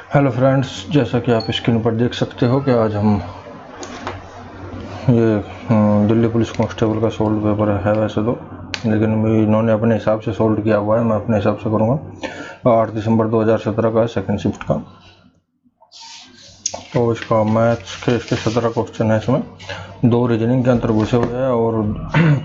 Hello friends, जैसा कि आप स्क्रीन पर देख सकते हो कि आज हम ये दिल्ली पुलिस कांस्टेबल का सोल्व पेपर है वैसे तो, लेकिन इन्होंने अपने हिसाब से सोल्व किया हुआ है। मैं अपने हिसाब से करूँगा। 8 दिसंबर 2017 का है, सेकंड शिफ्ट का। तो इसका मैथ्स के इसके 17 क्वेश्चन है। इसमें 2 रीजनिंग के अंतर घुसे हुए हैं और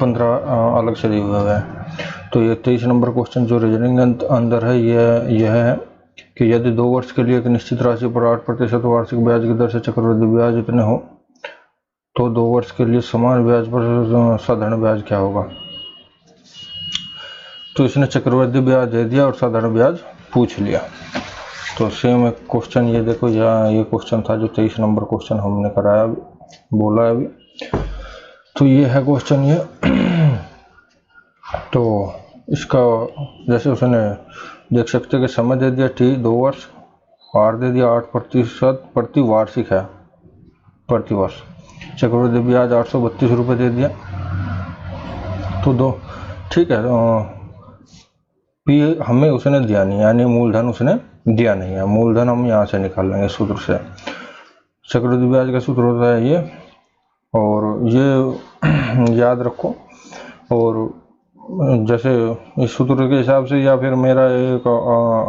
15 अलग से दिए हुए हैं। तो ये 23 नंबर क्वेश्चन जो रीजनिंग के अंदर है यह है कि यदि 2 वर्ष के लिए एक निश्चित राशि पर 8% वार्षिक ब्याज की दर से चक्रवृद्धि ब्याज इतने हो तो 2 वर्ष के लिए समान ब्याज पर साधारण ब्याज क्या होगा। तो इसने चक्रवृद्धि ब्याज दे दिया और साधारण ब्याज पूछ लिया। तो सेम एक क्वेश्चन ये देखो, यहाँ ये क्वेश्चन था जो 23 नंबर क्वेश्चन हमने कराया बोला अभी। तो ये है क्वेश्चन ये। तो इसका जैसे उसने देख सकते कि समय दे दिया T 2 वर्ष, आर दे दिया 8% प्रति वार्षिक है, प्रति वर्ष। चक्रवृद्धि ब्याज 832 रुपये दे दिया। तो दो ठीक है। पी हमें उसने दिया नहीं, यानी मूलधन उसने दिया नहीं है। मूलधन हम यहाँ से निकाल लेंगे सूत्र से। चक्रवृद्धि ब्याज का सूत्र होता है ये, और ये याद रखो। और जैसे इस सूत्र के हिसाब से, या फिर मेरा एक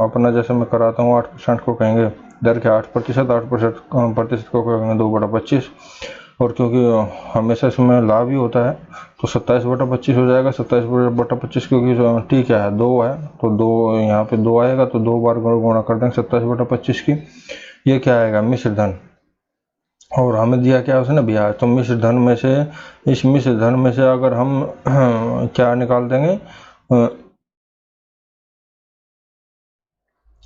अपना जैसे मैं कराता हूँ 8% को कहेंगे दर के 8%, 8% को कहेंगे 2/25। और क्योंकि हमेशा इसमें लाभ ही होता है तो 27/25 हो जाएगा। 27/25 क्योंकि टी क्या है 2 है, तो 2 यहाँ पे 2 आएगा, तो 2 बार गुणा कर देंगे 27/25 की। ये क्या आएगा मिश्र धन, और हमें दिया क्या उसने ब्याज। तो मिश्र धन में से, इस मिश्र धन में से अगर हम क्या निकाल देंगे,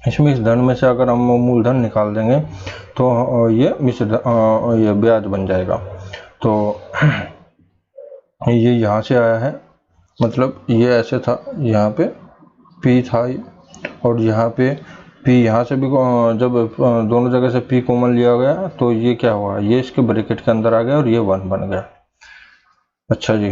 इसमें इस धन में से अगर हम मूलधन निकाल देंगे तो ये ये ब्याज बन जाएगा। तो ये यहाँ से आया है, मतलब ये ऐसे था, यहाँ पे P था और यहाँ पे P, यहाँ से भी जब दोनों जगह से P कॉमन लिया गया तो ये क्या हुआ, ये इसके ब्रैकेट के अंदर आ गया और ये 1 बन गया। अच्छा जी,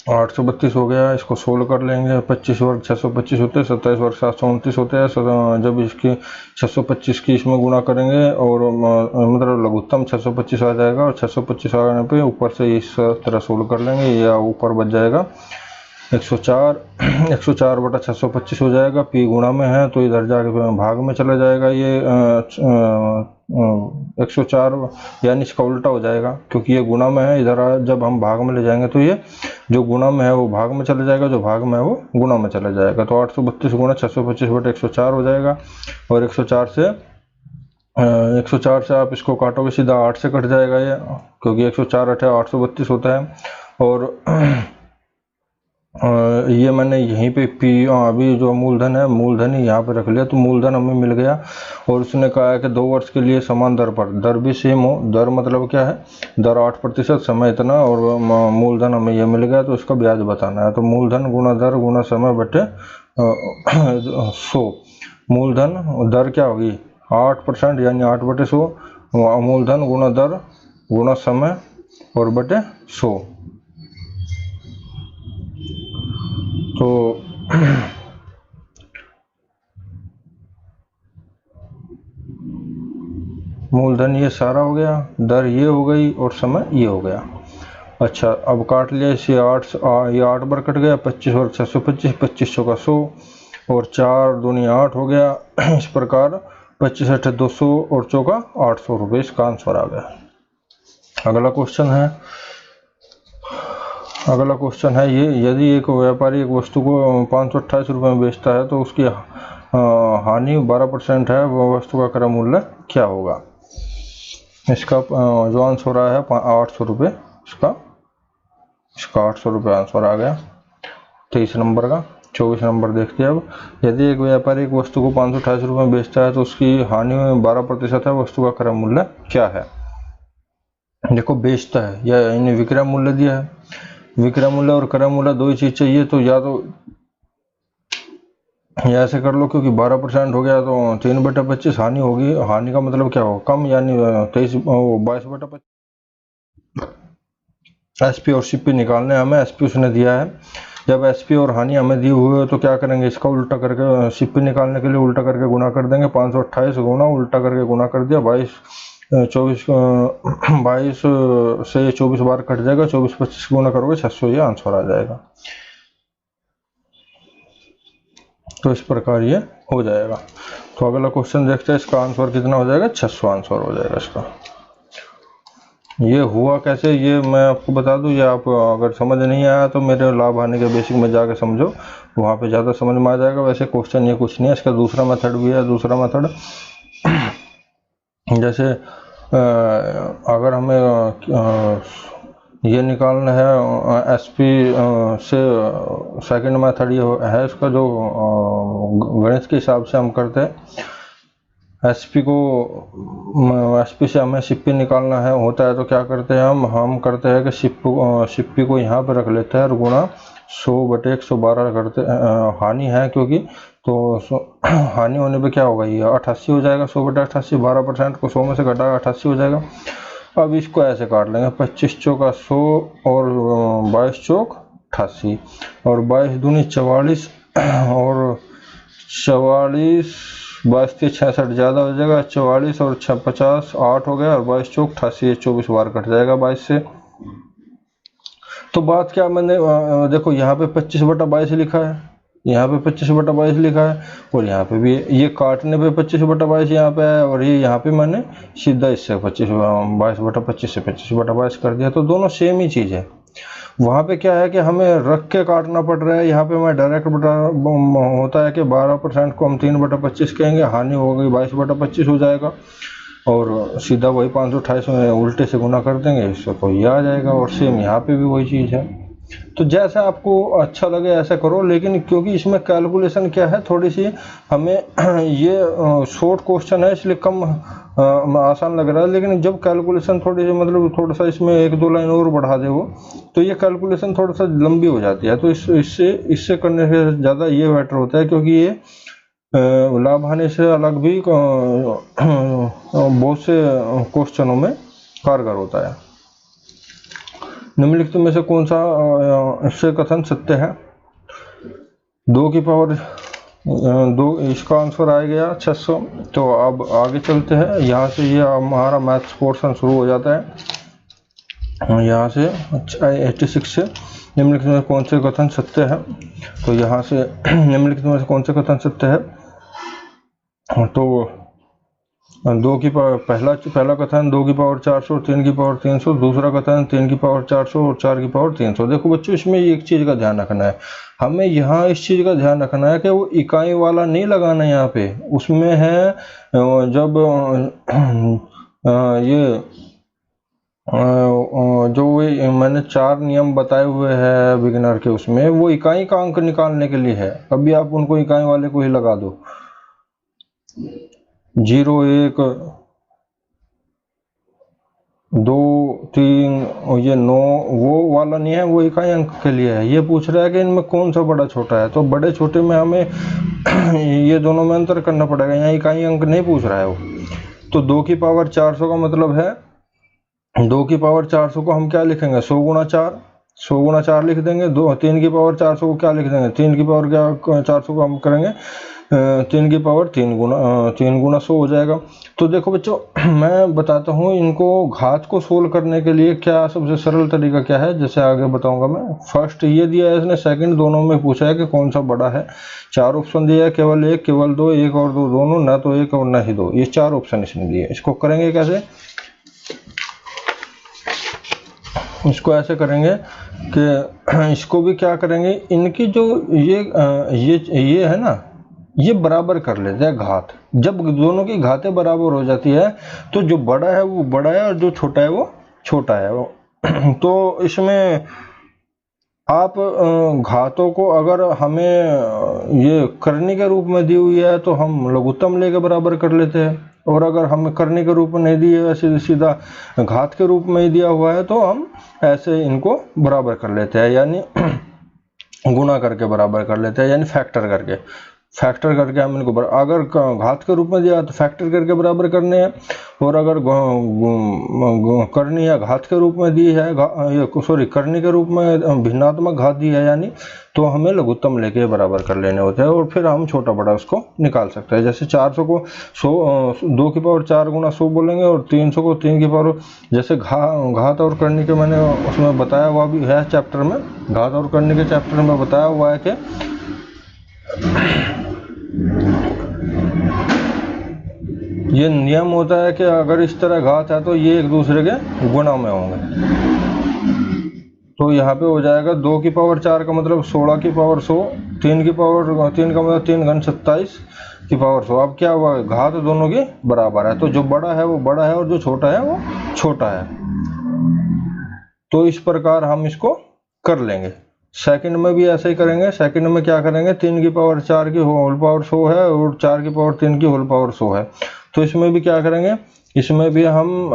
832 हो गया। इसको सोल्व कर लेंगे। 25 वर्ग 625 होते हैं, 27 वर्ग 729 होते हैं। जब इसकी 625 की इसमें गुणा करेंगे और मतलब लघुत्तम 625 आ जाएगा, और 625 आने पे ऊपर से इस तरह सोल्व कर लेंगे, या ऊपर बच जाएगा 104। 104/625 हो जाएगा। P गुणा में है तो इधर जाके भाग में चला जाएगा। ये 104 यानी इसका उल्टा हो जाएगा, क्योंकि ये गुणा में है। इधर जब हम भाग में ले जाएंगे तो ये जो गुणा में है वो भाग में चला जाएगा, जो भाग में है वो गुणा में चला जाएगा। तो 832 गुणा 625/104 हो जाएगा। और 104 से आप इसको काटोगे सीधा 8 से कट जाएगा ये, क्योंकि 104 8 832 होता है। और ये मैंने यहीं पे P अभी जो मूलधन है, मूलधन ही यहाँ पे रख लिया, तो मूलधन हमें मिल गया। और उसने कहा है कि 2 वर्ष के लिए समान दर पर, दर भी सेम हो। दर मतलब क्या है, दर 8%, समय इतना, और मूलधन हमें ये मिल गया, तो इसका ब्याज बताना है। तो मूलधन गुणा दर गुणा समय बटे 100। मूलधन दर क्या होगी 8% यानी 8/100, मूलधन गुणा दर गुणा समय और बटे 100। तो मूलधन ये सारा हो गया, दर ये हो गई और समय ये हो गया। अच्छा, अब काट लिया इसे। 8 ये 8 बार कट गया। 25 और 625, 2500 का 100, और 4 दूनी 8 हो गया। इस प्रकार 25 8 200 और 4 का 800 रुपये इसका आंसर आ गया। अगला क्वेश्चन है ये, यदि एक व्यापारी एक वस्तु को 528 रुपये में बेचता है तो उसकी हानि 12% है, वह वस्तु का क्रय मूल्य क्या होगा। इसका जो आंसर आया है 800 रुपये, इसका 800 रुपये आंसर आ गया 23 नंबर का। 24 नंबर देखते हैं अब। यदि एक व्यापारी एक वस्तु को 528 रुपये में बेचता है तो उसकी हानि 12% है, वस्तु का क्रय मूल्य क्या है। देखो, बेचता है या इन्हें विक्रय मूल्य दिया है। विक्रय मूल्य और क्रय मूल्य दो ही चीज चाहिए, तो या तो ऐसे कर लो, क्योंकि 12% हो गया तो 3/25 हानि होगी। हानि का मतलब क्या होगा, कम, यानी 22/25। एसपी और सीपी निकालने हमें। एसपी उसने दिया है जब एसपी और हानि हमें दिए हुए हो तो क्या करेंगे, इसका उल्टा करके सिप्पी निकालने के लिए उल्टा करके गुना कर देंगे। 528 गुना उल्टा करके गुना कर दिया, 22 से 24 बार कट जाएगा, 24-25 गुना करोगे 600, ये आंसर आ जाएगा। तो इस प्रकार ये हो जाएगा। तो अगला क्वेश्चन देखते हैं, इसका आंसर कितना हो जाएगा, 600 आंसर हो जाएगा इसका। ये हुआ कैसे ये मैं आपको बता दूं, ये आप अगर समझ नहीं आया तो मेरे लाभ हानि के बेसिक में जाके समझो, वहाँ पे ज़्यादा समझ में आ जाएगा। वैसे क्वेश्चन ये कुछ नहीं है, इसका दूसरा मेथड भी है। दूसरा मेथड जैसे अगर हमें ये निकालना है एसपी से, सेकंड मेथड ये है इसका, जो गणित के हिसाब से हम करते हैं। एसपी से हमें सिप्पी निकालना है होता है तो क्या करते हैं हम करते हैं कि सिप्पी को यहाँ पे रख लेते हैं और गुणा 100/112 करते हानि है क्योंकि, तो हानि होने पे क्या होगा, ये 88 हो जाएगा। 100/88, 12% को 100 में से घटा 88 हो जाएगा। अब इसको ऐसे काट लेंगे, 25 चौका 100 और 22 चौक 88 और 22 दूनी 44 और 44, 22 से 66 ज़्यादा हो जाएगा, 44 और 50 8 हो गया और 22 चौक 88, 24 बार कट जाएगा 22 से। तो बात क्या, मैंने देखो यहाँ पे 25/22 लिखा है, यहाँ पे 25/22 लिखा है और यहाँ पे भी ये काटने पे 25/22 यहाँ पे है और ये यहाँ पे मैंने सीधा इससे 22/25 से 25/22 कर दिया। तो दोनों सेम ही चीज़ है। वहाँ पे क्या है कि हमें रख के काटना पड़ रहा है, यहाँ पे मैं डायरेक्ट होता है कि 12% को हम 3/25 कहेंगे, हानि हो गई 22/25 हो जाएगा और सीधा वही 528 में उल्टे से गुना कर देंगे, इससे तो ये आ जाएगा। और सेम यहाँ पे भी वही चीज़ है। तो जैसा आपको अच्छा लगे ऐसा करो, लेकिन क्योंकि इसमें कैलकुलेशन क्या है, थोड़ी सी हमें ये शॉर्ट क्वेश्चन है इसलिए कम आसान लग रहा है, लेकिन जब कैलकुलेशन थोड़ी सी मतलब थोड़ा सा इसमें 1-2 लाइन और बढ़ा दे वो, तो ये कैलकुलेशन थोड़ा सा लंबी हो जाती है। तो इससे करने से ज़्यादा ये बेटर होता है, क्योंकि ये लाभ हानि से अलग भी बहुत से क्वेश्चनों में कारगर होता है। निम्नलिखित में से कौन सा इससे कथन सत्य है? 2 की पावर 2, इसका आंसर आ गया 600। तो अब आगे चलते हैं, यहाँ से ये हमारा मैथ्स पोर्शन शुरू हो जाता है। यहाँ से 86 से निम्नलिखित में कौन से कथन सत्य है? तो यहाँ से निम्नलिखित में से कौन से कथन सत्य है? तो 2 की पावर पहला कथन 2 की पावर 400 और 3 की पावर 300, दूसरा कथन 3 की पावर 400 और 4 की पावर 300। देखो बच्चों, इसमें एक चीज़ का ध्यान रखना है, हमें यहाँ इस चीज़ का ध्यान रखना है कि वो इकाई वाला नहीं लगाना है यहाँ पे। उसमें है जब ये जो मैंने 4 नियम बताए हुए हैं बिगिनर के, उसमें वो इकाई का अंक निकालने के लिए है। कभी आप उनको इकाई वाले को ही लगा दो, 0 1 2 3 और ये 9, वो वाला नहीं है, वो इकाई अंक के लिए है। ये पूछ रहा है कि इनमें कौन सा बड़ा छोटा है, तो बड़े छोटे में हमें ये दोनों में अंतर करना पड़ेगा। यहाँ इकाई अंक नहीं पूछ रहा है वो। तो 2 की पावर 400 का मतलब है 2 की पावर 400 को हम क्या लिखेंगे, 100 गुणा 4, 100 गुणा 4 लिख देंगे। 3 की पावर 400 को क्या लिख देंगे, 3 की पावर क्या 400 को हम करेंगे 3 की पावर 3 गुणा 100 हो जाएगा। तो देखो बच्चों, मैं बताता हूँ इनको घात को सोल्व करने के लिए क्या सबसे सरल तरीका क्या है, जैसे आगे बताऊंगा मैं। फर्स्ट ये दिया है इसने, सेकंड दोनों में पूछा है कि कौन सा बड़ा है। 4 ऑप्शन दिया है, केवल 1, केवल 2, 1 और 2 दोनों, ना तो 1 और ना ही 2, ये 4 ऑप्शन इसने दिए। इसको करेंगे कैसे, इसको ऐसे करेंगे कि इसको भी क्या करेंगे, इनकी जो ये है ना, ये बराबर कर लेते हैं घात। जब दोनों की घातें बराबर हो जाती है तो जो बड़ा है वो बड़ा है और जो छोटा है वो छोटा है। तो इसमें आप घातों को अगर हमें ये करनी के रूप में दी हुई है तो हम लघुत्तम लेके बराबर कर लेते हैं, और अगर हमें करने के रूप में नहीं दी है, सीधा घात के रूप में ही दिया हुआ है, तो हम ऐसे इनको बराबर कर लेते हैं, यानी गुणा करके बराबर कर लेते हैं, यानी फैक्टर करके। फैक्टर करके हम इनको अगर घात के रूप में दिया तो फैक्टर करके बराबर करने हैं, और अगर करनी या घात के रूप में दी है, करनी के रूप में भिन्नात्मक घात दी है यानी, तो हमें लघुत्तम लेके बराबर कर लेने होते हैं, और फिर हम छोटा बड़ा उसको निकाल सकते हैं। जैसे 400 को 2 की पावर 4 गुना 100 बोलेंगे, और 300 को 3 की पावर, जैसे घात और करनी के मैंने उसमें बताया हुआ भी है चैप्टर में, घात और करनी के चैप्टर में बताया हुआ है कि ये नियम होता है कि अगर इस तरह घात है तो ये एक दूसरे के गुणा में होंगे। तो यहाँ पे हो जाएगा 2 की पावर 4 का मतलब 16 की पावर 100, 3 की पावर 3 का मतलब 3 घन 27 की पावर 100। अब क्या हुआ, घात दोनों की बराबर है, तो जो बड़ा है वो बड़ा है और जो छोटा है वो छोटा है। तो इस प्रकार हम इसको कर लेंगे। सेकंड में भी ऐसे ही करेंगे। सेकंड में क्या करेंगे, 3 की पावर 4 की होल पावर 100 है और 4 की पावर 3 की होल पावर 100 है। तो इसमें भी क्या करेंगे, इसमें भी हम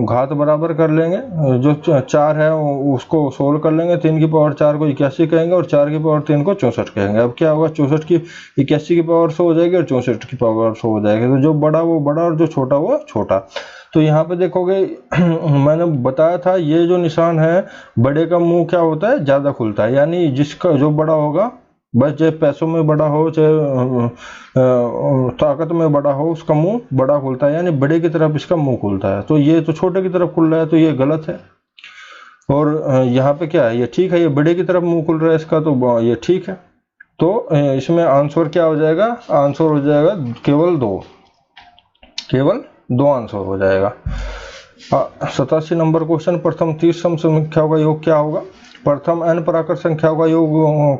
घात बराबर कर लेंगे। जो 4 है उसको सोल्व कर लेंगे। 3 की पावर 4 को 81 कहेंगे और 4 की पावर 3 को 64 कहेंगे। अब क्या होगा, 64 की 81 की पावर 100 हो जाएगी और 64 की पावर 100 हो जाएगी। तो जो बड़ा वो बड़ा और जो छोटा वो छोटा। तो यहाँ पे देखोगे मैंने बताया था, ये जो निशान है, बड़े का मुंह क्या होता है, ज्यादा खुलता है, यानी जिसका जो बड़ा होगा, बस चाहे पैसों में बड़ा हो चाहे ताकत में बड़ा हो, उसका मुंह बड़ा खुलता है, यानी बड़े की तरफ इसका मुंह खुलता है। तो ये तो छोटे की तरफ खुल रहा है, तो ये गलत है। और यहाँ पे क्या है, ये ठीक है, ये बड़े की तरफ मुंह खुल रहा है इसका, तो ये ठीक है। तो इसमें आंसर क्या हो जाएगा, आंसर हो जाएगा केवल 2, केवल 2 आंसर हो जाएगा। 87 नंबर क्वेश्चन, प्रथम 30 सम संख्याओं का योग क्या होगा। प्रथम n प्राकृत संख्याओं का योग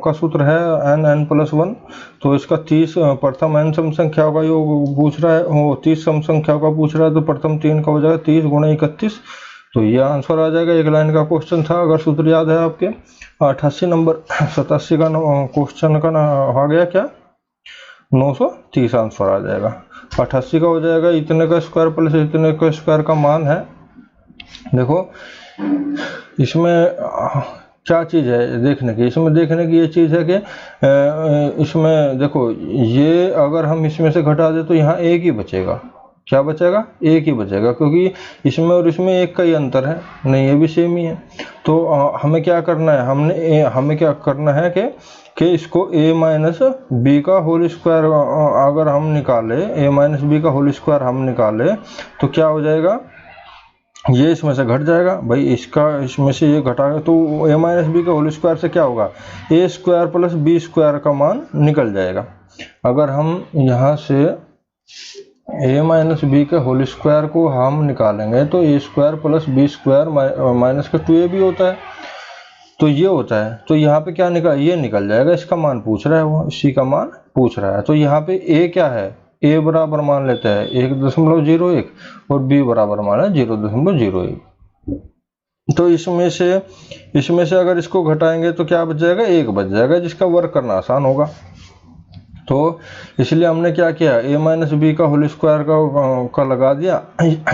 का सूत्र है n+1। तो इसका 30 प्रथम n सम संख्याओं का योग पूछ रहा है, वो 30 सम संख्याओं का पूछ रहा है, तो प्रथम 3 का हो जाएगा 30 गुणा 31। तो ये आंसर आ जाएगा। एक लाइन का क्वेश्चन था, अगर सूत्र याद है आपके। 88 नंबर 87 का क्वेश्चन का आ गया क्या, 930 आंसर आ जाएगा। 88 का हो जाएगा इतने का स्क्वायर प्लस इतने का स्क्वायर का मान है। देखो इसमें क्या चीज है देखने की, इसमें देखने की ये चीज है कि इसमें देखो, ये अगर हम इसमें से घटा दे तो यहाँ एक ही बचेगा। क्या बचेगा, एक ही बचेगा, क्योंकि इसमें और इसमें एक का ही अंतर है, नहीं ये भी सेम ही है। तो हमें क्या करना है, हमें क्या करना है कि इसको a माइनस बी का होल स्क्वायर अगर हम निकाले, a माइनस बी का होल स्क्वायर हम निकाले, तो क्या हो जाएगा, ये इसमें से घट जाएगा भाई, इसका इसमें से ये घटाएगा तो a माइनस बी का होल स्क्वायर से क्या होगा, a square plus b square का मान निकल जाएगा। अगर हम यहाँ से a माइनस बी के होल स्क्वायर को हम निकालेंगे तो a square plus b square minus का 2ab होता है, तो ये होता है। तो यहाँ पे क्या निकल, ये निकल जाएगा, इसका मान पूछ रहा है, वो इसी का मान पूछ रहा है। तो यहाँ पे a क्या है, a बराबर मान लेते हैं 1.01 और b बराबर मान है 0.01। तो इसमें से अगर इसको घटाएंगे तो क्या बच जाएगा, 1 बच जाएगा, जिसका वर्क करना आसान होगा। तो इसलिए हमने क्या किया, a माइनस बी का होल स्क्वायर का लगा दिया।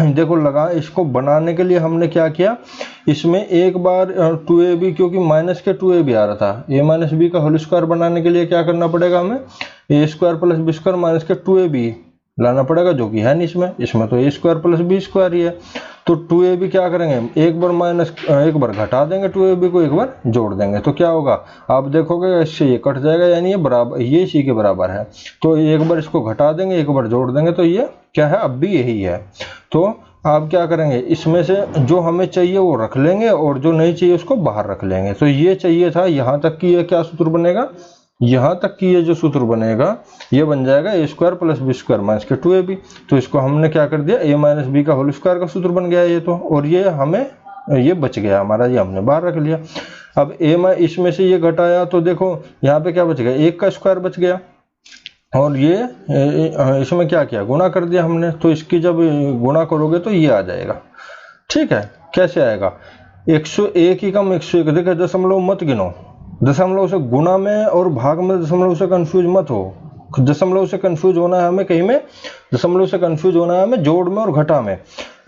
देखो लगा, इसको बनाने के लिए हमने क्या किया, इसमें एक बार 2ab, क्योंकि माइनस के 2ab आ रहा था, a माइनस बी का होल स्क्वायर बनाने के लिए क्या करना पड़ेगा हमें, a square plus b square minus के 2ab लाना पड़ेगा, जो कि है नहीं इसमें तो a square plus b square ही है। तो 2ab क्या करेंगे, एक बार घटा देंगे 2ab को, एक बार जोड़ देंगे, तो क्या होगा, आप देखोगे इससे ये कट जाएगा, यानी ये बराबर, ये इसी के बराबर है। तो एक बार इसको घटा देंगे, एक बार जोड़ देंगे, तो ये क्या है, अब भी यही है। तो आप क्या करेंगे, इसमें से जो हमें चाहिए वो रख लेंगे और जो नहीं चाहिए उसको बाहर रख लेंगे। तो ये चाहिए था, यहाँ तक कि ये क्या सूत्र बनेगा, यहाँ तक कि ये जो सूत्र बनेगा ये बन जाएगा a square plus b square minus के 2ab। तो इसको हमने क्या कर दिया, a माइनस बी का होल स्क्वायर का सूत्र बन गया ये तो, और ये हमें ये बच गया हमारा, ये हमने बाहर रख लिया। अब इसमें से ये घटाया तो देखो यहाँ पे क्या बच गया, 1 का स्क्वायर बच गया, और ये इसमें क्या किया, गुणा कर दिया हमने। तो इसकी जब गुणा करोगे तो ये आ जाएगा, ठीक है। कैसे आएगा, 101 ही कम 101, देखो दशमलव मत गिनो, दशमलव से गुणा में और भाग में दशमलव से कंफ्यूज मत हो, दशमलव से कंफ्यूज होना है हमें, कहीं में दशमलव से कंफ्यूज होना है हमें जोड़ में और घटा में।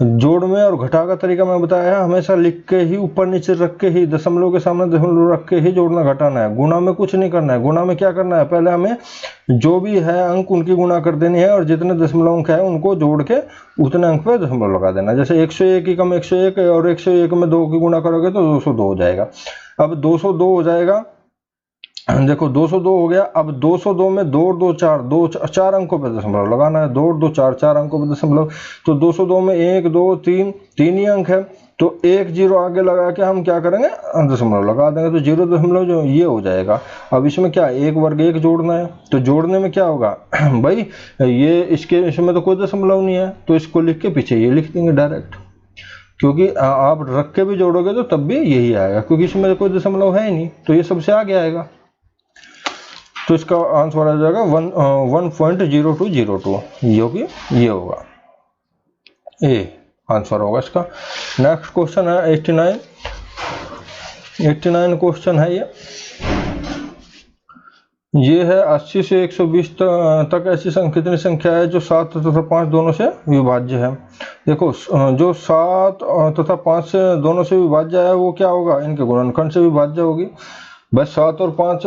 जोड़ में और घटा का तरीका मैं बताया है, हमेशा लिख के ही ऊपर नीचे रख के ही दशमलव के सामने दशमलव रख के ही जोड़ना घटाना है। गुणा में कुछ नहीं करना है। गुणा में क्या करना है, पहले हमें जो भी है अंक उनकी गुणा कर देनी है और जितने दशमलव अंक है उनको जोड़ के उतने अंक पे दशमलव लगा देना। जैसे 101 की कम 101 और 101 में 2 की गुणा करोगे तो 202 हो जाएगा। अब 202 हो जाएगा, देखो 202 हो गया। अब 202 में 2 और 2 4 4 अंकों पे दशमलव लगाना है। 2 और 2 4 अंकों पे दशमलव। तो 202 में 1 2 3 3 ही अंक है, तो 1 0 आगे लगा के हम क्या करेंगे, दशमलव लगा देंगे, तो 0 दशमलव जो ये हो जाएगा। अब इसमें क्या 1 वर्ग 1 जोड़ना है, तो जोड़ने में क्या होगा भाई ये इसमें तो कोई दशमलव नहीं है, तो इसको लिख के पीछे ये लिख देंगे डायरेक्ट, क्योंकि आप रख के भी जोड़ोगे तो तब भी यही आएगा, क्योंकि इसमें कोई दशमलव है ही नहीं, तो ये सबसे आगे आएगा। तो इसका आंसर आ जाएगा 1.0202, जो कि ये होगा, ए आंसर होगा इसका। नेक्स्ट क्वेश्चन है 89 क्वेश्चन है ये है 80 से 120 तक ऐसी कितनी संख्या है जो 7 तथा 5 दोनों से विभाज्य है। देखो जो 7 तथा 5 से दोनों से विभाज्य है वो क्या होगा, इनके गुणनखंड से विभाज्य होगी। बस 7 और 5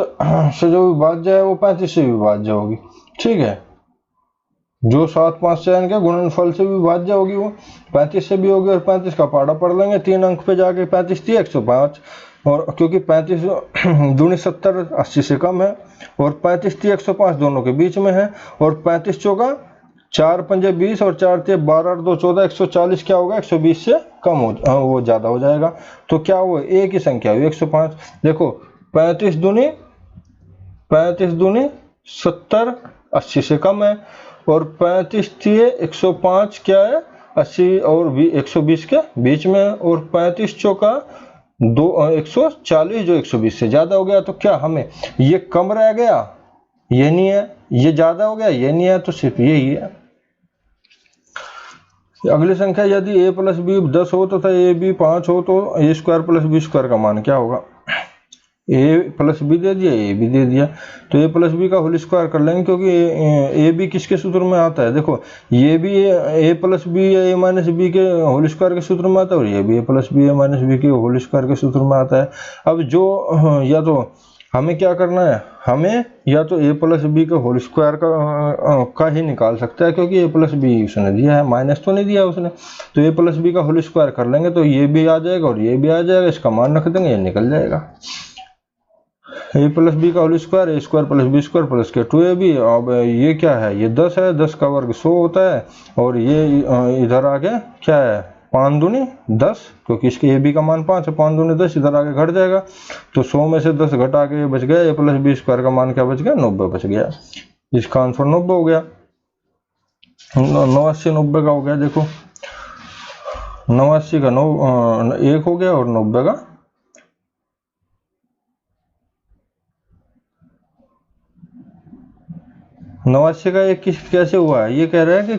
से जो विभाज्य है वो 35 से विभाज्य होगी, ठीक है। जो 7 5 से इनके गुणनफल से विभाज्य होगी वो 35 से भी होगी, और 35 का पाड़ा पढ़ लेंगे 3 अंक पे जाके, 35 थी 105, और क्योंकि 35 दूनी 70 80 से कम है, और 35 थी 105 दोनों के बीच में है, और 35 चौका 4 पंजे 20 और 4 थे 12 और 2 14, 140 क्या होगा 120 से कम हो वो ज्यादा हो जाएगा। तो क्या हुआ, एक ही संख्या हुई 105। देखो 35 दूनी 70 80 से कम है, और 35 थी 105 क्या है 80 और 120 के बीच में है, और 35 चौका 140 जो 120 से ज्यादा हो गया। तो क्या हमें ये कम रह गया, ये नहीं है, ये ज्यादा हो गया, ये नहीं है, तो सिर्फ यही है। अगली संख्या यदि a प्लस बी 10 हो तथा a b 5 हो तो a square plus b square का मान क्या होगा। a प्लस बी दे दिया, a भी दे दिया, तो a प्लस बी का होल स्क्वायर कर लेंगे, क्योंकि a b किसके सूत्र में आता है, देखो ये भी a प्लस बी या a माइनस बी के होल स्क्वायर के सूत्र में आता है, और ये भी a plus b a minus b के होल स्क्वायर के सूत्र में आता है। अब जो या तो हमें क्या करना है, हमें या तो a प्लस बी का होल स्क्वायर का ही निकाल सकता है, क्योंकि a प्लस बी उसने दिया है, माइनस तो नहीं दिया उसने, तो a प्लस बी का होल स्क्वायर कर लेंगे तो ये भी आ जाएगा और ये भी आ जाएगा, इसका मान रख देंगे, ये निकल जाएगा। a प्लस बी का whole square a square plus b square plus के 2ab। अब ये क्या है, ये 10 है, 10 का वर्ग 100 होता है, और ये इधर आगे क्या है 5 दूनी 10, क्योंकि इसके ए बी का मान 5 है, 5 दूनी 10, इधर आगे घट जाएगा, तो 100 में से 10 घटा के ये बच गया, a प्लस बी स्क्वायर का मान क्या बच गया 90 बच गया। इसका आंसर 90 हो गया, 89 90 का हो गया। देखो 89 का 1 हो गया और 90 का 89 का एक कैसे हुआ है, ये कह रहा है कि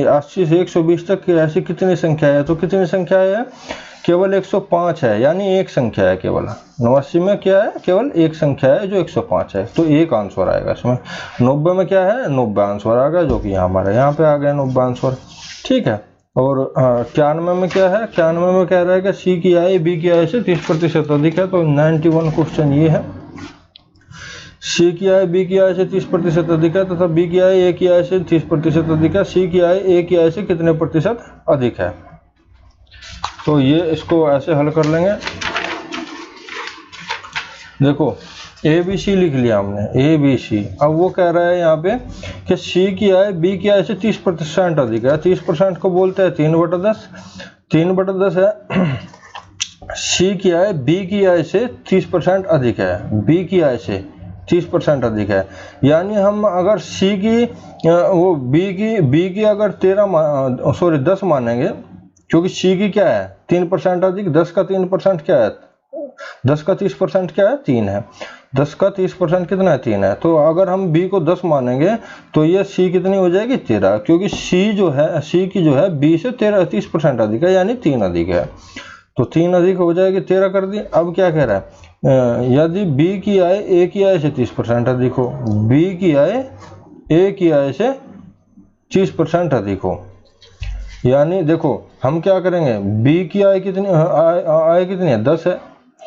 80 से 120 तक ऐसी कितनी संख्या है, तो कितनी संख्या है, केवल 105 है, यानी एक संख्या है केवल। 89 में क्या है, केवल एक संख्या है जो 105 है, तो एक आंसर आएगा इसमें। 90 में क्या है 90 आंसर आ गया, जो कि हमारे यहाँ पे आ गया 90 आंसर, ठीक है। और 91 में क्या है, 91 में कह रहा है कि सी की आय बी की आय से 30% अधिक है, तो 91 क्वेश्चन ये है, सी की आय बी की आय से 30% अधिक है तथा बी की आय ए की आय से 30% अधिक है, सी की आय ए की आय से कितने प्रतिशत अधिक है। तो ये इसको ऐसे हल कर लेंगे। देखो ए बी सी लिख लिया हमने, ए बी सी। अब वो कह रहा है यहाँ पे कि सी की आय बी की आय से 30% अधिक है। 30% को बोलते हैं 3/10, 3/10 है। सी की आय बी की आय से 30% अधिक है, बी की आय से 30% अधिक है, यानी हम अगर सी की वो बी की अगर 10 मानेंगे, क्योंकि सी की क्या है 3% अधिक, 10 का 3% क्या है, 10 का 30% क्या है 3 है, 10 का 30% कितना है 3 है। तो अगर हम बी को 10 मानेंगे तो ये सी कितनी हो जाएगी 13, क्योंकि सी की जो है बी से 30% अधिक है, यानी 3 अधिक है। तो 3 अधिक हो जाएगी 13 कर दी। अब क्या कह रहा है, यदि बी की आय ए की आय से 30% अधिक हो, बी की आय ए की आय से 30% अधिक हो, यानी देखो हम क्या करेंगे, बी की आय कितनी आय कितनी है 10 है,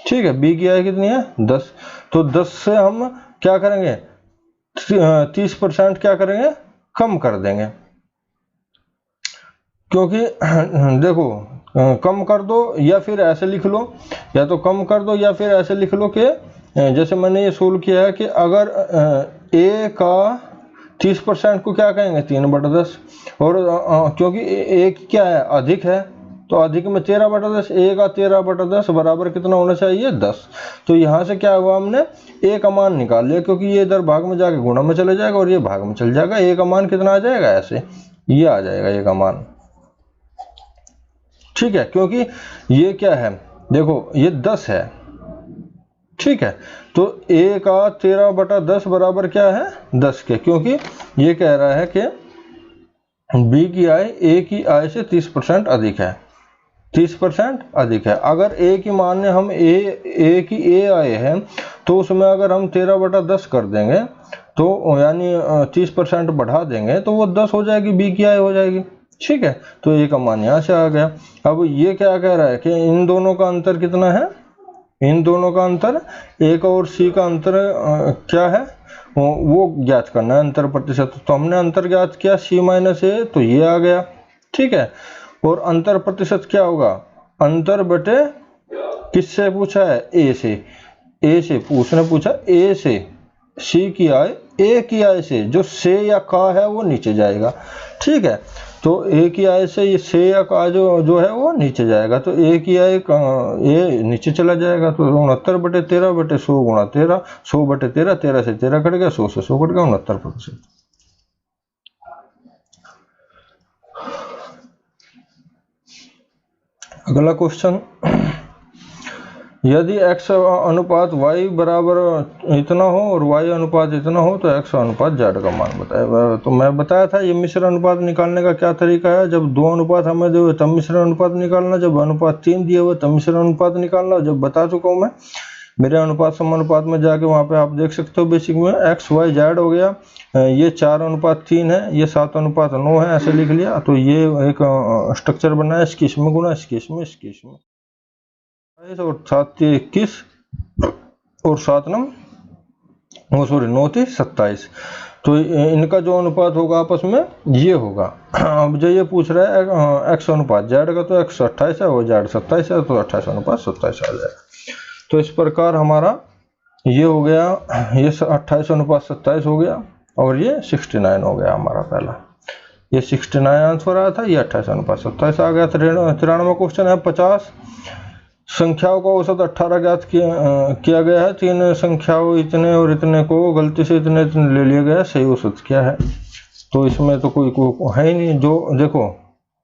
ठीक है, बी की आय कितनी है 10, तो 10 से हम क्या करेंगे 30% क्या करेंगे कम कर देंगे, क्योंकि देखो कम कर दो या फिर ऐसे लिख लो, या तो कम कर दो या फिर ऐसे लिख लो कि जैसे मैंने ये सोल्व किया है कि अगर ए का 30% को क्या कहेंगे 3/10, और क्योंकि ए क्या है अधिक है, तो अधिक में 13/10, ए का 13/10 बराबर कितना होना चाहिए 10। तो यहाँ से क्या हुआ, हमने ए का मान निकाल लिया, क्योंकि ये इधर भाग में जाके गुणा में चले जाएगा और ये भाग में चल जाएगा, ए का मान कितना आ जाएगा, ऐसे ये आ जाएगा ए का मान, ठीक है, क्योंकि ये क्या है देखो ये 10 है, ठीक है, तो ए का 13/10 बराबर क्या है 10 के, क्योंकि ये कह रहा है कि बी की आय ए की आय से 30% अधिक है, 30% अधिक है। अगर ए की मान हम ए की ए आय है, तो उसमें अगर हम 13/10 कर देंगे, तो यानी 30% बढ़ा देंगे, तो वो 10 हो जाएगी, बी की आय हो जाएगी, ठीक है, तो ए का मान यहाँ से आ गया। अब ये क्या कह रहा है कि इन दोनों का अंतर कितना है, इन दोनों का अंतर ए का और सी का अंतर क्या है वो ज्ञात करना है, अंतर प्रतिशत। तो हमने अंतर ज्ञात किया सी माइनस ए, तो ये आ गया, ठीक है, और अंतर प्रतिशत क्या होगा, अंतर बटे किससे पूछा है, ए से, ए से उसने पूछा ए से, सी की आय ए की आय से, जो से या का है वो नीचे जाएगा, ठीक है, तो ए की आय से ये से या का जो है वो नीचे जाएगा, तो ए की आय ए नीचे चला जाएगा, तो 69/13/100 गुणा 13, 100/13, 13 से 13 कट गया, 100 से 100 कट गया, 69%। अगला क्वेश्चन, यदि x अनुपात y बराबर इतना हो और y अनुपात इतना हो, तो x अनुपात z का मान बताए। तो मैं बताया था ये मिश्र अनुपात निकालने का क्या तरीका है, जब दो अनुपात हमें दिए हुए तब मिश्र अनुपात निकालना, जब अनुपात 3 दिए हुए तब मिश्र अनुपात निकालना, जब बता चुका हूँ मैं मेरे अनुपात समानुपात में जाके वहाँ पे आप देख सकते हो, बेसिक में x y z हो गया, ये 4:3 है, ये 7:9 है, ऐसे लिख लिया, तो ये एक स्ट्रक्चर बना है, इसकी इसमें गुना, इसकी इसमें, इसकी इसमें, और 7 21 और 7 9 27, तो इनका जो अनुपात होगा आपस में ये होगा। अब जो ये पूछ रहा है x अनुपात z का, तो x 28 है और z 27 है, तो 28:27 आ जाएगा। तो इस प्रकार हमारा ये हो गया, ये 28:27 हो गया, और ये 69 हो गया हमारा पहला, ये 69 आंसर आया था, ये 28:27 आ गया। 93वां क्वेश्चन है 50 संख्याओं का औसत 18 ज्ञात किया गया है, 3 संख्याओं इतने और इतने को गलती से इतने ले लिया गया, सही औसत क्या है। तो इसमें तो कोई है ही नहीं, जो देखो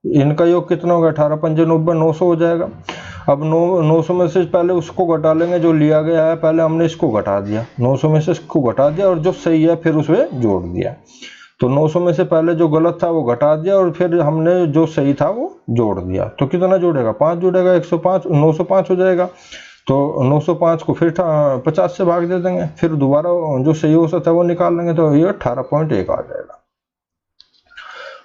इनका योग कितना होगा, 18 5 90 900 हो जाएगा। अब 900 में से पहले उसको घटा लेंगे जो लिया गया है, पहले हमने इसको घटा दिया, 900 में से इसको घटा दिया और जो सही है फिर उसमें जोड़ दिया। तो 900 में से पहले जो गलत था वो घटा दिया और फिर हमने जो सही था वो जोड़ दिया, तो कितना जोड़ेगा 5 जोड़ेगा, 105 905 हो जाएगा। तो 905 को फिर 50 से भाग दे देंगे, फिर दोबारा जो सही औसत है वो निकाल लेंगे, तो ये 18.1 आ जाएगा।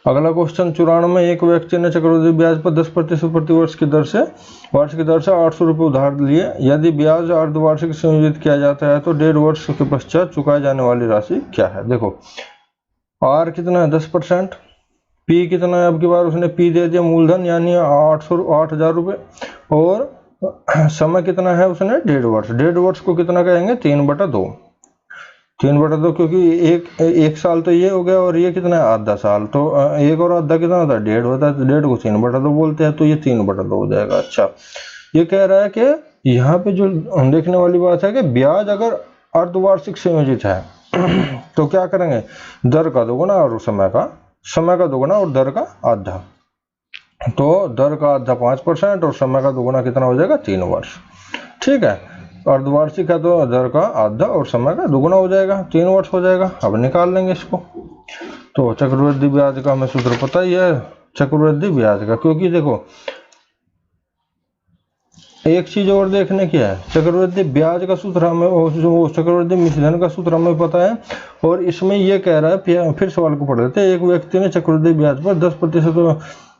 अगला क्वेश्चन 94, एक व्यक्ति ने चक्रवृद्धि ब्याज पर 10% प्रतिवर्ष की दर से वार्षिक की दर से 800 रुपये उधार लिए, यदि ब्याज अर्धवार्षिक संयोजित किया जाता है तो 1.5 वर्ष के पश्चात चुकाई जाने वाली राशि क्या है। देखो आर कितना है 10%, पी कितना है, अब की बार उसने पी दे दिया मूलधन यानी 8000 रुपये, और समय कितना है उसने 1.5 वर्ष, 1.5 वर्ष को कितना कहेंगे 3/2, 3/2, क्योंकि एक साल तो ये हो गया और ये कितना है आधा साल, तो एक और आधा कितना होता है 1.5 होता है, तो 1.5 को 3/2 बोलते हैं, तो ये 3/2 हो जाएगा। अच्छा ये कह रहा है कि यहाँ पे जो देखने वाली बात है कि ब्याज अगर अर्धवार्षिक संयोजित है तो क्या करेंगे, दर का दोगुना और समय का दोगुना और दर का आधा, तो दर का आधा 5% और समय का दोगुना कितना हो जाएगा 3 वर्ष, ठीक है। अर्धवार्षिक है तो दर का आधा और समय का दोगुना हो जाएगा, 3 वर्ष हो जाएगा। अब निकाल लेंगे इसको, तो चक्रवृद्धि ब्याज का हमें सूत्र पता ही है, चक्रवृद्धि ब्याज का, क्योंकि देखो एक चीज और देखने की है, चक्रवृद्धि ब्याज का सूत्र हमें, जो चक्रवृद्धि मिश्रधन का सूत्र हमें पता है, और इसमें ये कह रहा है, फिर सवाल को पढ़ लेते हैं। एक व्यक्ति ने चक्रवृद्धि ब्याज पर 10%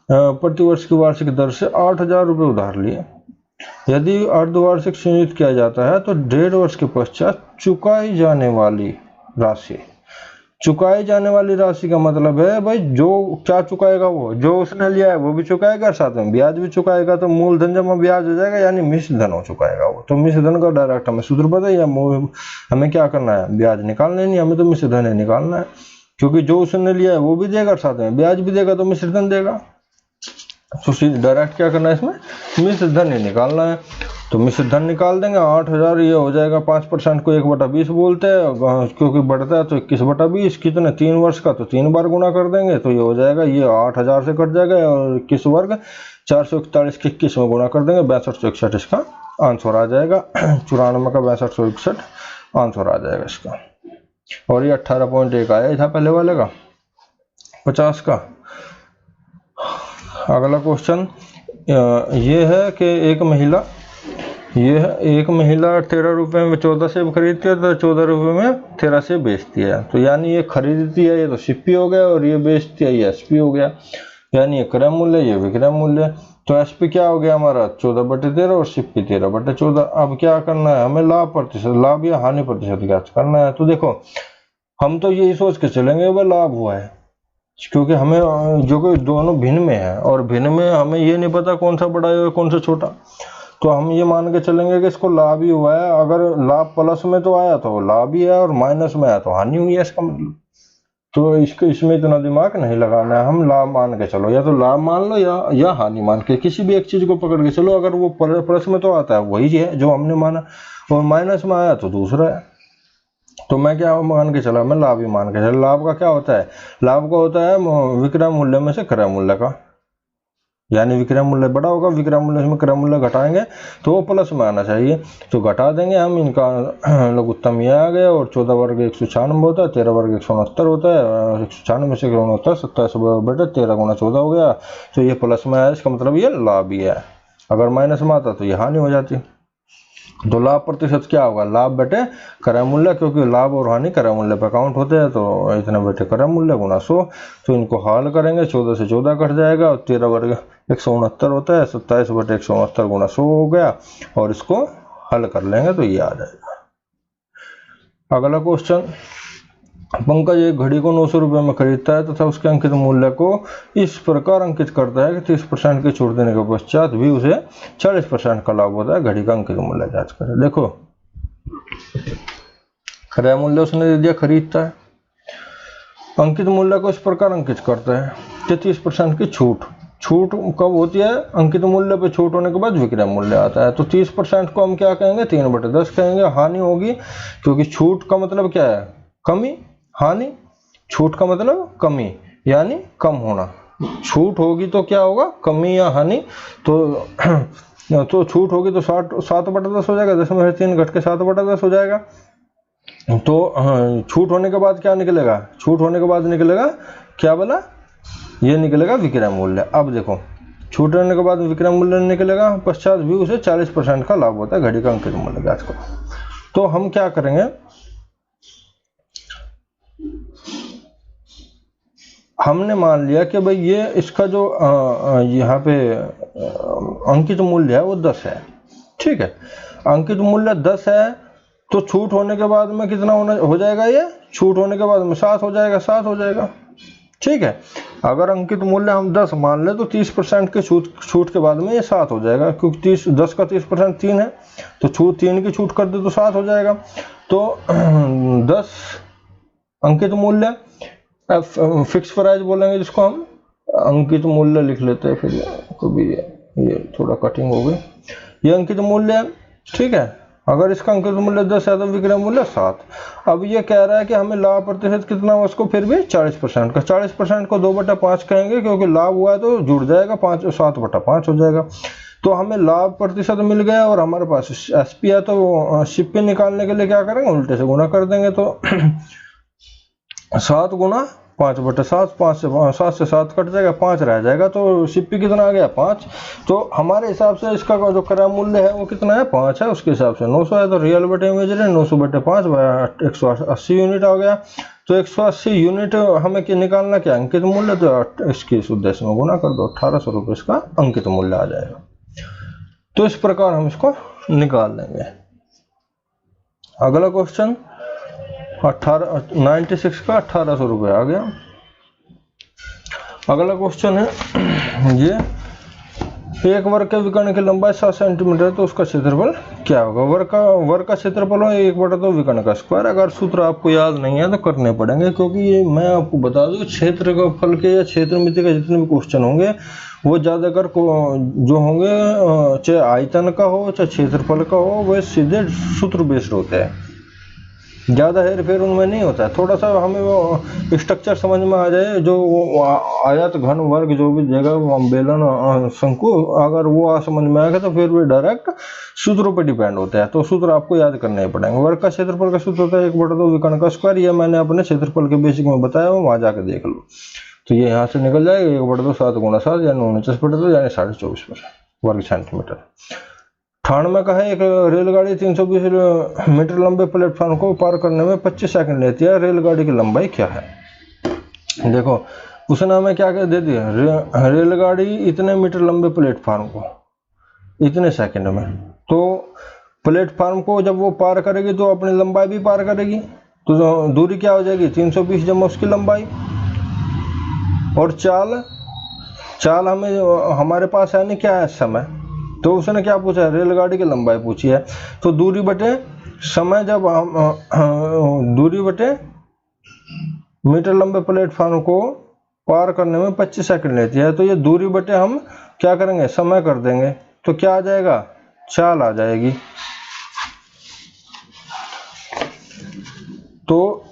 प्रतिवर्ष की वार्षिक दर से 8,000 रुपये उधार लिए। यदि अर्धवार्षिक संयुक्त किया जाता है तो 1.5 वर्ष के पश्चात चुकाई जाने वाली राशि, चुकाई जाने वाली राशि का मतलब है भाई जो क्या चुकाएगा, वो जो उसने लिया है वो भी चुकाएगा, साथ में ब्याज भी चुकाएगा। तो मूलधन जमा ब्याज हो जाएगा, यानी मिश्र धन हो चुकाएगा वो। तो मिश्र धन का डायरेक्ट हमें सूत्र पता है, हमें क्या करना है, ब्याज निकालना नहीं, हमें तो मिश्र धन ही निकालना है, क्योंकि जो उसने लिया है वो भी देगा, साथ में ब्याज भी देगा, तो मिश्र धन देगा। तो डायरेक्ट क्या करना है, इसमें मिश्र धन ही निकालना है। तो मिश्र धन निकाल देंगे, 8,000 ये हो जाएगा 5% को 1/20 बोलते हैं, क्योंकि बढ़ता है तो 21/20, कितने 3 वर्ष का, तो 3 बार गुना कर देंगे, तो ये हो जाएगा, ये 8,000 से कट जाएगा, और 21 वर्ग 441 के 21 में गुना कर देंगे, 6261 इसका आंसर आ जाएगा। 94 का 6261 आंसर आ जाएगा इसका। और ये 18.1 आया था पहले वाले का 50 का। अगला क्वेश्चन ये है कि एक महिला 13 रुपए में 14 सेब खरीदती है, तो 14 रुपए में 13 सेब बेचती है। तो यानी ये खरीदती है, ये तो सीपी हो गया, और ये बेचती है, ये एसपी हो गया, यानी ये क्रय मूल्य, ये विक्रय मूल्य। तो एसपी क्या हो गया हमारा 14/13 और सीपी 13/14। अब क्या करना है, हमें लाभ प्रतिशत, लाभ या हानि प्रतिशत ज्ञात करना है। तो देखो हम तो यही सोच के चलेंगे वह लाभ हुआ है, क्योंकि हमें जो कि दोनों भिन्न में है, और भिन्न में हमें ये नहीं पता कौन सा बड़ा है कौन सा छोटा, तो हम ये मान के चलेंगे कि इसको लाभ ही हुआ है। अगर लाभ प्लस में तो आया तो लाभ ही है, और माइनस में आया तो हानि हुई है इसका मतलब। तो इसमें इतना दिमाग नहीं लगाना है, हम लाभ मान के चलो, या तो लाभ मान लो या हानि मान के, किसी भी एक चीज को पकड़ के चलो। अगर वो प्लस में तो आता है वही है जो हमने माना, और माइनस में आया तो दूसरा है। तो मैं क्या मान के चला, मैं लाभ ही मान के चला। लाभ का क्या होता है, लाभ का होता है विक्रय मूल्य में से क्रय मूल्य का, यानी विक्रय मूल्य बड़ा होगा, विक्रय मूल्य में क्रय मूल्य घटाएंगे तो वो प्लस में आना चाहिए, तो घटा देंगे हम। इनका लघुत्तम ये आ गया, और 14 वर्ग 196 होता है, 13 वर्ग 169 होता है, 196 से 169 27/13 गुणा 14 हो गया, तो ये प्लस में आया, इसका मतलब ये लाभ ही है। अगर माइनस में आता तो ये हानि हो जाती। तो लाभ प्रतिशत क्या होगा, लाभ बटे क्रय मूल्य, क्योंकि लाभ और हानि क्रय मूल्य पर काउंट होते हैं, तो इतना बटे क्रय मूल्य गुना 100। तो इनको हल करेंगे, 14 से 14 कट जाएगा, और 13 वर्ग 169 होता है, 27/169 गुना 100 हो गया, और इसको हल कर लेंगे तो ये आ जाएगा। अगला क्वेश्चन, पंकज एक घड़ी को 900 रुपये में खरीदता है तथा उसके अंकित मूल्य को इस प्रकार अंकित करता है कि 30% की छूट देने के पश्चात भी उसे 40% का लाभ होता है। घड़ी का अंकित मूल्य जांच करें। देखो क्रय मूल्य उसने दे दिया, खरीदता है, अंकित मूल्य को इस प्रकार अंकित करता है कि 30% की छूट कब होती है, अंकित मूल्य पे छूट होने के बाद विक्रय मूल्य आता है। तो 30% को हम क्या कहेंगे, 3/10 कहेंगे। हानि होगी, क्योंकि छूट का मतलब क्या है, कमी, हानि, छूट का मतलब कमी, यानी कम होना। छूट होगी तो क्या होगा, कमी या हानि। तो छूट होगी तो 7/10 हो जाएगा, 10 में से 3 घट के 7/10 हो जाएगा। तो छूट होने के बाद क्या निकलेगा, छूट होने के बाद निकलेगा क्या बोला, ये निकलेगा विक्रय मूल्य। अब देखो छूट होने के बाद विक्रय मूल्य निकलेगा, पश्चात भी उसे 40% का लाभ होता है। घड़ी का अंकित मूल्य ज्ञात करो। तो हम क्या करेंगे, हमने मान लिया कि भाई ये इसका जो यहाँ पे अंकित मूल्य है वो 10 है, ठीक है। अंकित मूल्य 10 है, तो छूट होने के बाद में कितना हो जाएगा, ये छूट होने के बाद में 7 हो जाएगा, 7 हो जाएगा, ठीक है। अगर अंकित मूल्य हम 10 मान ले तो 30% के छूट के बाद में ये 7 हो जाएगा, क्योंकि 10 का 30% 3 है, तो छूट 3 की छूट कर दे तो 7 हो जाएगा। तो 10 अंकित मूल्य, फिक्स प्राइस बोलेंगे जिसको हम, अंकित मूल्य लिख लेते हैं, फिर कभी ये थोड़ा कटिंग हो गई, ये अंकित मूल्य है, ठीक है। अगर इसका अंकित मूल्य 10 है तो विक्रय मूल्य 7। अब ये कह रहा है कि हमें लाभ प्रतिशत कितना हो, उसको फिर भी 40% का, 40% को 2/5 कहेंगे, क्योंकि लाभ हुआ है तो जुड़ जाएगा, 7/5 हो जाएगा। तो हमें लाभ प्रतिशत मिल गया, और हमारे पास एसपी है, तो सीपी निकालने के लिए क्या करेंगे, उल्टे से गुना कर देंगे। तो 7 गुना 5/7, 7 से 7 कट जाएगा, 5 रह जाएगा, तो सीपी कितना आ गया 5। तो हमारे हिसाब से इसका जो क्रय मूल्य है वो कितना है 5 है, उसके हिसाब से 900 है, तो रियल बटे इमेजिनरी 900/5 180 यूनिट आ गया। तो 180 यूनिट हमें निकालना क्या अंकित मूल्य, तो इसके इस उद्देश्य में गुना कर दो, 1800 रुपये इसका अंकित मूल्य आ जाएगा। तो इस प्रकार हम इसको निकाल देंगे। अगला क्वेश्चन 96 का 1800 रुपये आ गया। अगला क्वेश्चन है ये एक वर्ग के विकर्ण की लंबाई 7 सेंटीमीटर है, तो उसका क्षेत्रफल क्या होगा। वर्ग का क्षेत्रफल हो 1/2 विकर्ण का स्क्वायर। अगर सूत्र आपको याद नहीं है तो करने पड़ेंगे, क्योंकि ये मैं आपको बता दूं क्षेत्रफल के या क्षेत्रमिति के जितने भी क्वेश्चन होंगे वो ज़्यादातर जो होंगे चाहे आयतन का हो चाहे क्षेत्रफल का हो, वह सीधे सूत्र बेस्ड होते हैं, ज़्यादा हेर फेर उनमें नहीं होता है। थोड़ा सा हमें वो स्ट्रक्चर समझ में आ जाए, जो आयत घन वर्ग जो भी जगह बेलन शंकु, अगर वो समझ में आएगा तो फिर भी डायरेक्ट सूत्रों पर डिपेंड होता है, तो सूत्र आपको याद करने ही पड़ेंगे। वर्ग का क्षेत्रफल का सूत्र होता है 1/2 विकर्ण का स्क्वायर। ये मैंने अपने क्षेत्रफल के बेसिक में बताया हो, वहाँ जाकर देख लो। तो ये यहाँ से निकल जाएगा 1/2 7 × 7 यानी 49/2 यानी 24.5 वर्ग सेंटीमीटर। 98 का है एक रेलगाड़ी 320 मीटर लंबे प्लेटफॉर्म को पार करने में 25 सेकंड लेती है, रेलगाड़ी की लंबाई क्या है। देखो उसने हमें क्या दे दिया, रेलगाड़ी इतने मीटर लंबे प्लेटफॉर्म को इतने सेकंड में, तो प्लेटफॉर्म को जब वो पार करेगी तो अपनी लंबाई भी पार करेगी, तो दूरी क्या हो जाएगी 320 जमा उसकी लंबाई। और चाल हमें हमारे पास है नहीं क्या है समय, तो उसने क्या पूछा है रेलगाड़ी की लंबाई पूछी है, तो दूरी बटे समय, जब दूरी बटे मीटर लंबे प्लेटफॉर्म को पार करने में 25 सेकंड लेती है, तो ये दूरी बटे हम क्या करेंगे समय कर देंगे, तो क्या आ जाएगा चाल आ जाएगी। तो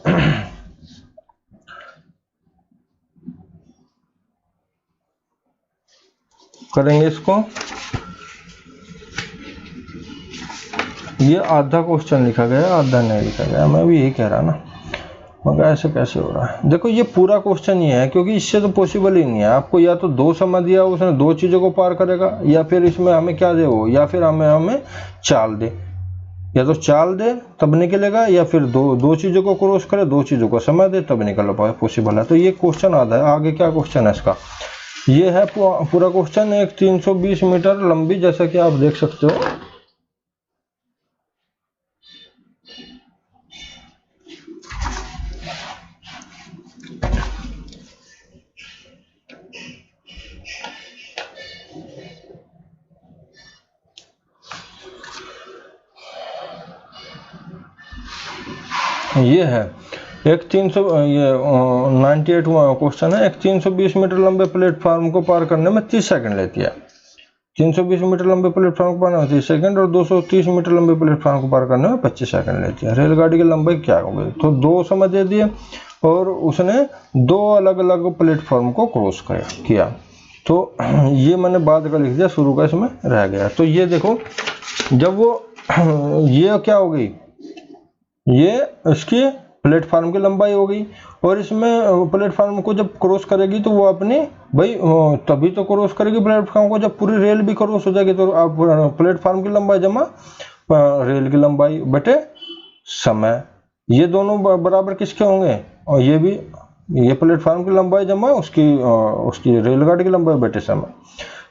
करेंगे इसको, ये आधा क्वेश्चन लिखा गया आधा नहीं लिखा गया, मैं भी यही कह रहा ना, मगर ऐसे कैसे हो रहा है। देखो ये पूरा क्वेश्चन ये है, क्योंकि इससे तो पॉसिबल ही नहीं है। आपको या तो 2 समय दिया उसने 2 चीज़ों को पार करेगा, या फिर इसमें हमें क्या दे वो, या फिर हमें चाल दे, या तो चाल दे तब निकलेगा, या फिर दो चीज़ों को क्रॉस करे 2 चीज़ों को समय दे तब निकल पाए, पॉसिबल है। तो ये क्वेश्चन आधा है। आगे क्या क्वेश्चन है इसका, ये है पूरा क्वेश्चन एक 320 मीटर लंबी, जैसा कि आप देख सकते हो। ये है एक 98वां क्वेश्चन है, एक 320 मीटर लंबे प्लेटफॉर्म को पार करने में 30 सेकंड लेती है। 320 मीटर लंबे प्लेटफॉर्म को पार करने में 30 सेकंड, और 230 मीटर लंबे प्लेटफॉर्म को पार करने में 25 सेकंड लेती है। रेलगाड़ी की लंबाई क्या होगी, तो 2 समय दे दिए और उसने 2 अलग अलग प्लेटफॉर्म को क्रॉस किया। तो ये मैंने बाद का लिख दिया, शुरू का इसमें रह गया। तो ये देखो जब वो ये क्या हो गई, ये इसकी प्लेटफॉर्म की लंबाई हो गई, और इसमें प्लेटफॉर्म को जब क्रॉस करेगी तो वो अपनी भाई तभी तो क्रॉस करेगी प्लेटफॉर्म को, जब पूरी रेल भी क्रॉस हो जाएगी, तो आप प्लेटफॉर्म की लंबाई जमा रेल की लंबाई बटे समय, ये दोनों बराबर किसके होंगे, और ये भी ये प्लेटफॉर्म की लंबाई जमा उसकी रेलगाड़ी की लंबाई बटे समय।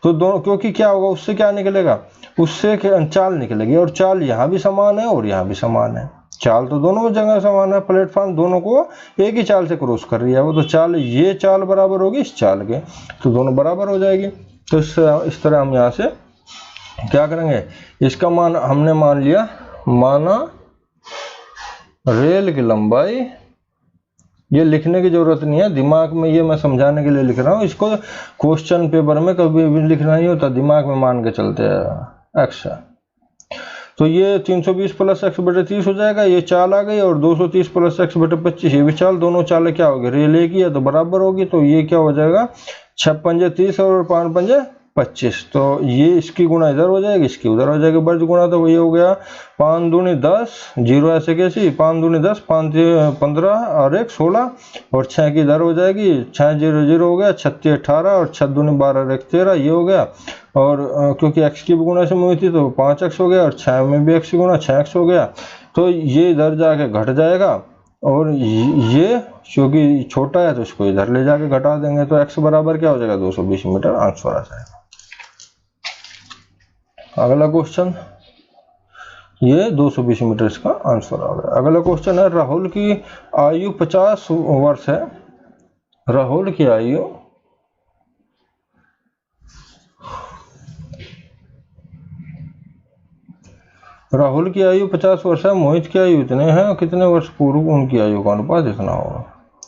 तो दोनों, क्योंकि क्या होगा उससे क्या निकलेगा, उससे चाल निकलेगी, और चाल यहाँ भी समान है और यहाँ भी समान है। चाल तो दोनों जगह समान है, प्लेटफॉर्म दोनों को एक ही चाल से क्रॉस कर रही है वो, तो चाल ये चाल बराबर होगी इस चाल के, तो दोनों बराबर हो जाएगी। तो इस तरह हम यहाँ से क्या करेंगे, इसका मान हमने मान लिया, माना रेल की लंबाई, ये लिखने की जरूरत नहीं है, दिमाग में ये मैं समझाने के लिए लिख रहा हूँ, इसको क्वेश्चन पेपर में कभी भी लिखना नहीं होता, दिमाग में मान के चलते हैं एक्स है। तो ये 320 + x बटे 30 हो जाएगा, ये चाल आ गई, और 230 + x बटे 25 ये भी चाल, दोनों चालें क्या होगी रेल एक ही है तो बराबर होगी। तो ये क्या हो जाएगा 6 × 5 = 30 और 5 × 5 = 25। तो ये इसकी गुणा इधर हो जाएगी, इसकी उधर हो जाएगी, वर्ज गुणा, तो ये हो गया 5 दूनी 10, 0 ऐसे कैसी, 5 दूनी 10, 5 15 और 1 16, और 6 की इधर हो जाएगी, 6 0 0 हो गया, 36 18, और 6 दूनी 12 1 13, ये हो गया। और क्योंकि x की भी गुणा से हुई थी तो 5x हो गया, और 6 में भी x की गुणा 6x हो गया। तो ये इधर जाके घट जाएगा, और ये क्योंकि छोटा है तो इसको इधर ले जाके घटा देंगे, तो x बराबर क्या हो जाएगा, 220 मीटर आंसर आ जाएगा। अगला क्वेश्चन, ये 220 मीटर इसका आंसर आ गया। अगला क्वेश्चन है, राहुल की आयु 50 वर्ष है। राहुल की आयु राहुल की आयु 50 वर्ष है, मोहित की आयु इतने हैं, कितने वर्ष पूर्व उनकी आयु का अनुपात इतना होगा।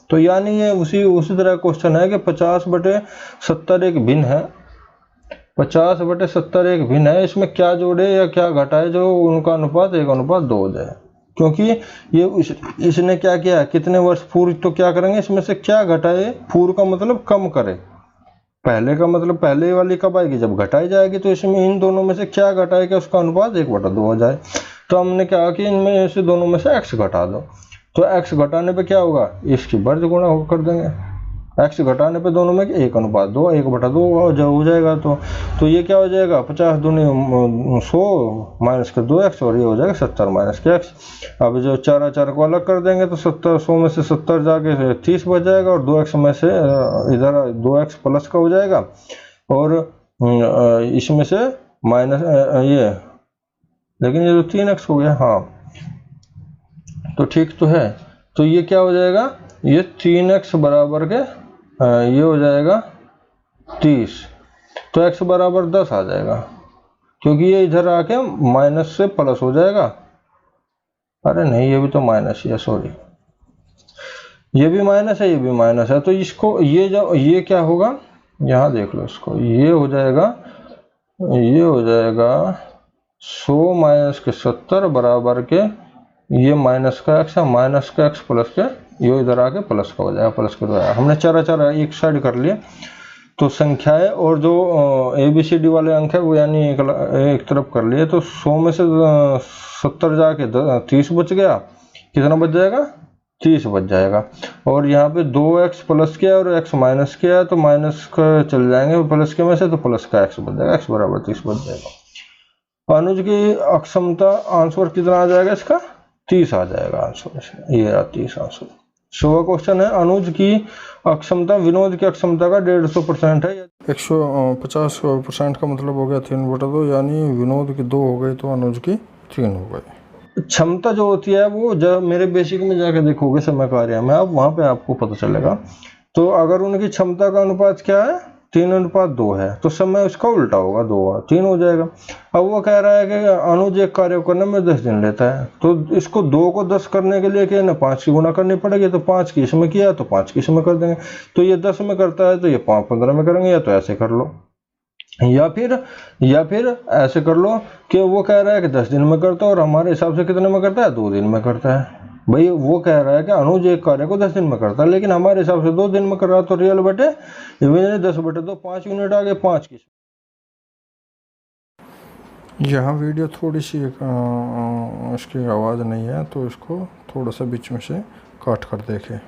तो यानी ये उसी तरह क्वेश्चन है कि 50/70 एक भिन्न है, 50/70 एक भिन्न है, इसमें क्या जोड़े या क्या घटाए जो उनका अनुपात 1:2 हो जाए। क्योंकि ये इसने क्या किया, कितने वर्ष पूर्व, तो क्या करेंगे, इसमें से क्या घटाए, पूर्व का मतलब कम करे, पहले का मतलब पहले वाली कब आएगी, जब घटाई जाएगी, तो इसमें इन दोनों में से क्या घटाए कि उसका अनुपात 1/2 हो जाए। तो हमने कहा कि इनमें से दोनों में से x घटा दो, तो x घटाने पे क्या होगा, इसकी वर्ग गुणा कर देंगे, x घटाने पे दोनों में 1:2, 1/2 हो जाएगा। तो ये क्या हो जाएगा, 50 दूनी 100 माइनस के 2x, और ये हो जाएगा 70 माइनस के x। अब जो 4 4 को अलग कर देंगे तो 70, 100 में से 70 जाके 30 बच जाएगा, और 2x में से इधर 2x प्लस का हो जाएगा, और इसमें से माइनस ये, लेकिन ये तो 3x हो गया, हाँ तो ठीक तो है। तो ये क्या हो जाएगा, ये 3x बराबर के ये हो जाएगा 30, तो x बराबर 10 आ जाएगा, क्योंकि ये इधर आके माइनस से प्लस हो जाएगा। अरे नहीं, ये भी तो माइनस ही है, सॉरी, ये भी माइनस है, ये भी माइनस है, तो इसको ये क्या होगा, यहाँ देख लो इसको, ये हो जाएगा 100 माइनस के 70 बराबर के, ये माइनस का x है, माइनस का x प्लस के, ये इधर आके प्लस का हो जाएगा, प्लस का हो जाएगा। हमने 4 4 एक साइड कर लिए, तो संख्याएं और जो ABCD वाले अंक है वो यानी एक तरफ कर लिए, तो 100 में से 70 जाके 30 बच गया, कितना बच जाएगा, 30 बच जाएगा। और यहाँ पे 2x प्लस किया और x माइनस किया, तो माइनस का चल जाएंगे प्लस के में से, तो प्लस का x बच जाएगा, x बराबर 30 बच जाएगा। अनुज की अक्षमता आंसर कितना आ जाएगा, इसका 30 आ जाएगा आंसर, ये 30 आंसर। 100वां क्वेश्चन है, अनुज की अक्षमता विनोद की अक्षमता का 150% है। 150% का मतलब हो गया 3/2, यानी विनोद की 2 हो गई तो अनुज की 3 हो गई। क्षमता जो होती है वो जब मेरे बेसिक में जाकर देखोगे समय कार्य में, अब वहां पे आपको पता चलेगा। तो अगर उनकी क्षमता का अनुपात क्या है, 3:2 है, तो समय उसका उल्टा होगा, 2 3 हो जाएगा। अब वो कह रहा है कि अनुज एक कार्य करने में 10 दिन लेता है, तो इसको 2 को 10 करने के लिए क्या ना 5 की गुणा करनी पड़ेगी, तो 5 की इसमें किया तो 5 की इसमें कर देंगे। तो ये 10 में करता है तो ये 15 में करेंगे, या तो ऐसे कर लो, या फिर ऐसे कर लो कि वो कह रहा है कि 10 दिन में करता है, और हमारे हिसाब से कितने में करता है, 2 दिन में करता है। भाई वो कह रहा है कि अनुज एक कार्य को 10 दिन में करता है, लेकिन हमारे हिसाब से 2 दिन में कर रहा है, तो रियल बटे 10/2, 5 यूनिट आ गए, 5 की। यहाँ वीडियो थोड़ी सी इसकी आवाज़ नहीं है, तो इसको थोड़ा सा बीच में से काट कर देखें।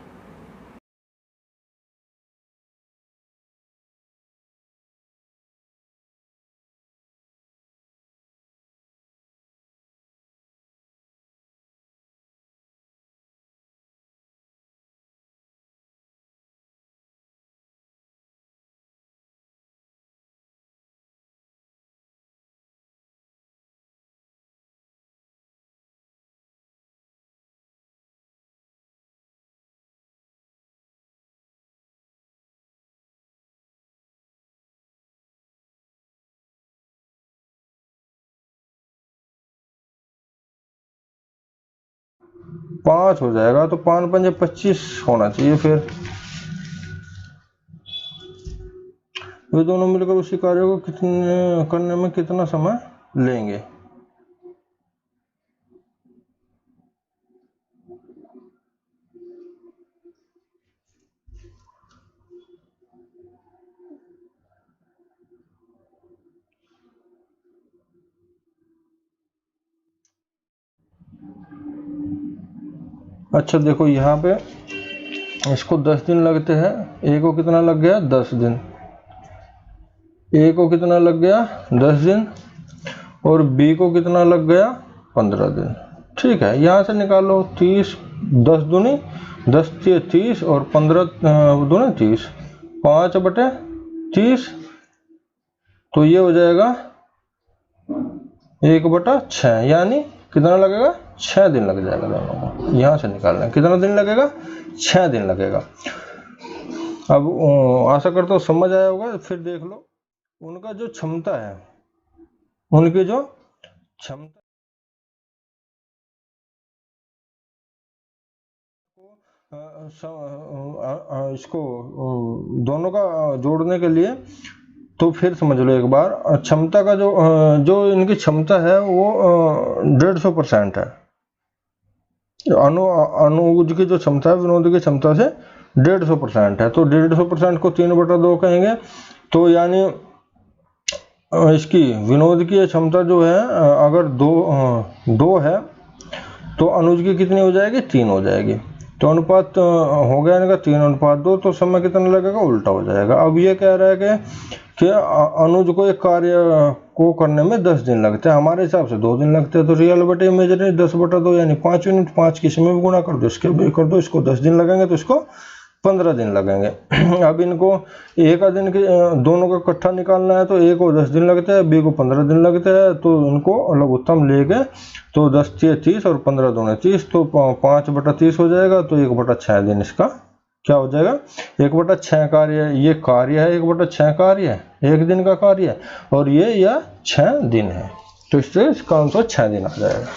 पाँच हो जाएगा, तो 5 पंजे 25 होना चाहिए। फिर वे दोनों मिलकर उसी कार्य को कितने करने में कितना समय लेंगे। अच्छा देखो यहाँ पे इसको 10 दिन लगते हैं, ए को कितना लग गया 10 दिन, ए को कितना लग गया 10 दिन, और बी को कितना लग गया 15 दिन। ठीक है, यहाँ से निकालो 30, 10 दूनी 10 30 और 15 दूनी 30, 5/30, तो ये हो जाएगा 1/6, यानी कितना लगेगा 6 दिन लग जाएगा दोनों को। यहाँ से निकालना है कितना दिन लगेगा 6 दिन लगेगा। अब आशा करता हूँ समझ आया होगा। फिर देख लो उनका जो क्षमता है, उनकी जो क्षमता इसको दोनों का जोड़ने के लिए, तो फिर समझ लो एक बार, क्षमता का जो इनकी क्षमता है वो 150% है। अनुज की जो क्षमता है विनोद की क्षमता से 150% है, तो 150% को 3/2 कहेंगे, तो यानी इसकी विनोद की क्षमता जो है अगर 2 है तो अनुज की कितनी हो जाएगी 3 हो जाएगी। तो अनुपात हो गया इनका 3:2, तो समय कितना लगेगा उल्टा हो जाएगा। अब ये कह रहा है कि अनुज को एक कार्य को करने में 10 दिन लगते हैं, हमारे हिसाब से 2 दिन लगते हैं, तो रियल बटे इमेजिनरी 10/2 यानी 5 मिनट, 5 किसी में भी गुणा कर दो, इसके भी कर दो, इसको 10 दिन लगेंगे तो इसको 15 दिन लगेंगे। अब इनको ए का दिन के दोनों का इकट्ठा निकालना है, तो ए को 10 दिन लगते हैं, बी को 15 दिन लगते हैं, तो इनको लघुत्तम लेके तो 10 30 और 15 दूनी 30, तो 5/30 हो जाएगा, तो 1/6 दिन इसका क्या हो जाएगा 1/6 कार्य। ये कार्य है 1/6 कार्य है, 1 दिन का कार्य है, और ये या 6 दिन है, तो इससे इसका आंसर 6 दिन आ जाएगा।